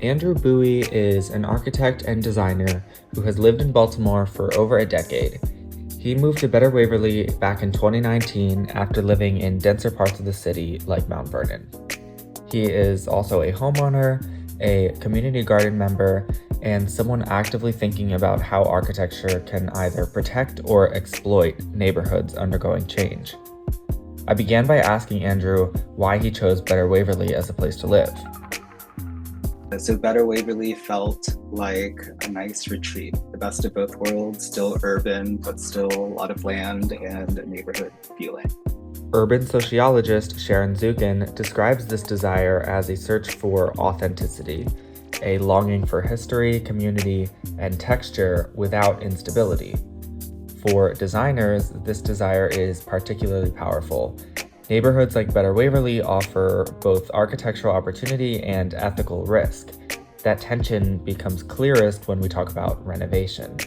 Andrew Bowie is an architect and designer who has lived in Baltimore for over a decade. He moved to Better Waverly back in 2019 after living in denser parts of the city like Mount Vernon. He is also a homeowner, a community garden member, and someone actively thinking about how architecture can either protect or exploit neighborhoods undergoing change. I began by asking Andrew why he chose Better Waverly as a place to live. So Better Waverly felt like a nice retreat, the best of both worlds, still urban, but still a lot of land and a neighborhood feeling. Urban sociologist Sharon Zukin describes this desire as a search for authenticity, a longing for history, community, and texture without instability. For designers, this desire is particularly powerful. Neighborhoods like Better Waverly offer both architectural opportunity and ethical risk. That tension becomes clearest when we talk about renovation.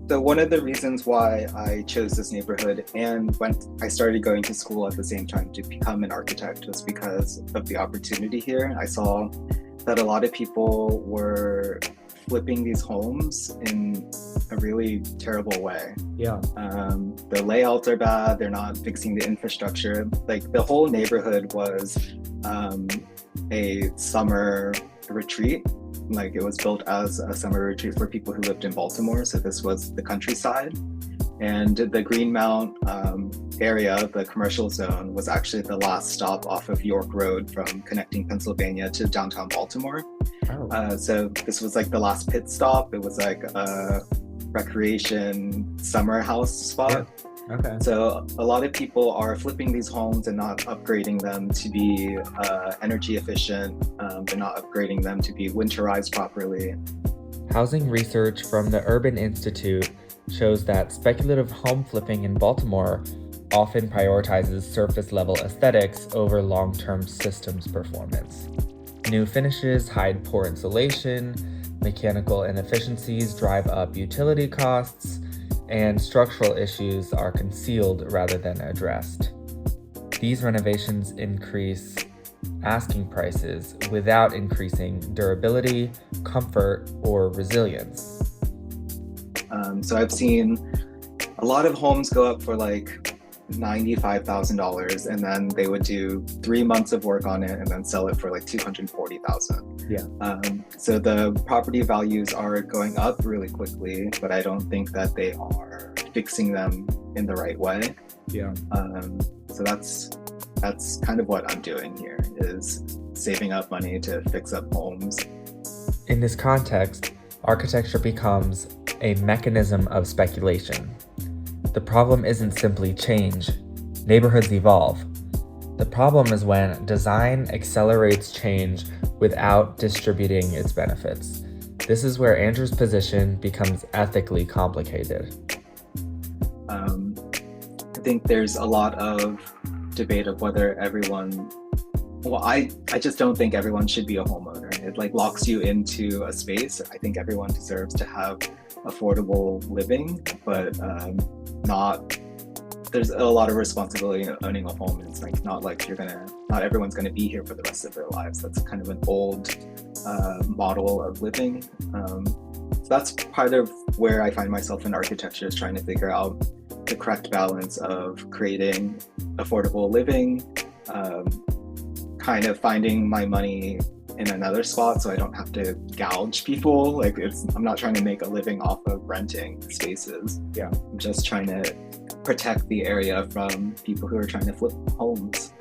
So one of the reasons why I chose this neighborhood and when I started going to school at the same time to become an architect was because of the opportunity here. I saw that a lot of people were flipping these homes in a really terrible way. Yeah. The layouts are bad, they're not fixing the infrastructure. Like the whole neighborhood was a summer retreat. Like it was built as a summer retreat for people who lived in Baltimore. So this was the countryside. And the Greenmount area, the commercial zone, was actually the last stop off of York Road from connecting Pennsylvania to downtown Baltimore. Oh. So this was like the last pit stop. It was like a recreation summer house spot. Yeah. Okay. So a lot of people are flipping these homes and not upgrading them to be energy efficient. They're not upgrading them to be winterized properly. Housing research from the Urban Institute shows that speculative home flipping in Baltimore often prioritizes surface-level aesthetics over long-term systems performance. New finishes hide poor insulation, mechanical inefficiencies drive up utility costs, and structural issues are concealed rather than addressed. These renovations increase asking prices without increasing durability, comfort, or resilience. So I've seen a lot of homes go up for like $95,000 and then they would do 3 months of work on it and then sell it for like $240,000. Yeah. So the property values are going up really quickly, but I don't think that they are fixing them in the right way. Yeah. So that's kind of what I'm doing here, is saving up money to fix up homes. In this context, architecture becomes a mechanism of speculation. The problem isn't simply change. Neighborhoods evolve. The problem is when design accelerates change without distributing its benefits. This is where Andrew's position becomes ethically complicated. I think there's a lot of debate of whether everyone, well, I just don't think everyone should be a homeowner. It like locks you into a space. I think everyone deserves to have affordable living, but there's a lot of responsibility in owning a home. It's like not everyone's gonna be here for the rest of their lives. That's kind of an old model of living. So that's part of where I find myself in architecture, is trying to figure out the correct balance of creating affordable living, kind of finding my money in another spot so I don't have to gouge people. Like I'm not trying to make a living off of renting spaces. Yeah. I'm just trying to protect the area from people who are trying to flip homes.